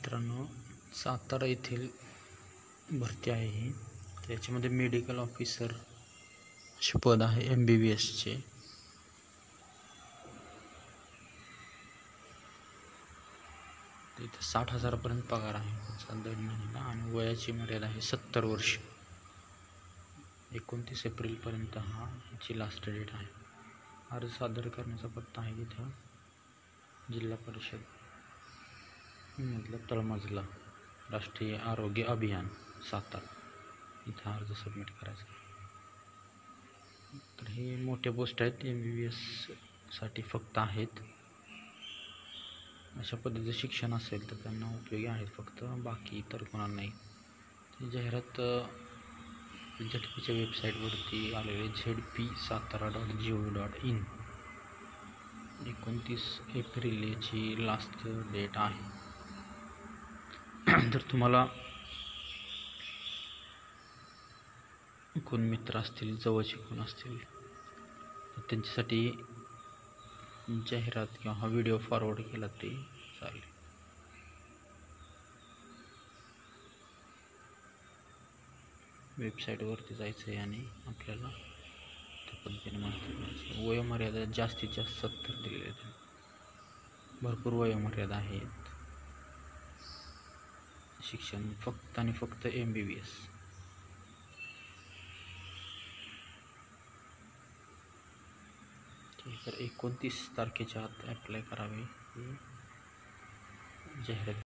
मित्रांनो, सातारा येथील भरती आहे ही. त्याच्यामध्ये मेडिकल ऑफिसर असे पद आहे MBBSचे. तिथे 60,000 पगार आहे दर महिन्याला आणि वयाची मर्यादा आहे 70 वर्ष. 29 एप्रिलपर्यंत याची लास्ट डेट आहे. अर्ज सादर करण्याचा पत्ता आहे तिथं जिल्हा परिषद मधला तळमजला राष्ट्रीय आरोग्य अभियान सातारा, इथं अर्ज सबमिट करायचा. तर हे मोठे पोस्ट आहेत MBBS साठी फक्त आहेत. अशा पद्धतीचं शिक्षण असेल तर त्यांना उपयोगी आहेत फक्त, बाकी तर कोणाला नाही. ती जाहिरात झेडपीच्या वेबसाईटवरती आलेली zpsatara.gov.in 29 एप्रिल याची लास्ट डेट आहे. तर तुम्हाला कोण मित्र असतील, जवळचे कोण असतील तर त्यांच्यासाठी जाहिरात किंवा हा व्हिडिओ फॉरवर्ड केला तरी चालेल. वेबसाईटवरती जायचं आहे आणि आपल्याला त्या पद्धतीने माहिती मिळायची. वयोमर्यादा जास्तीत जास्त 70 दिलेले आहेत. भरपूर वयोमर्यादा आहेत. शिक्षण फक्त आणि फक्त MBBS. तर 29 तारखेच्या आत अप्लाय करावे ही जाहिरात.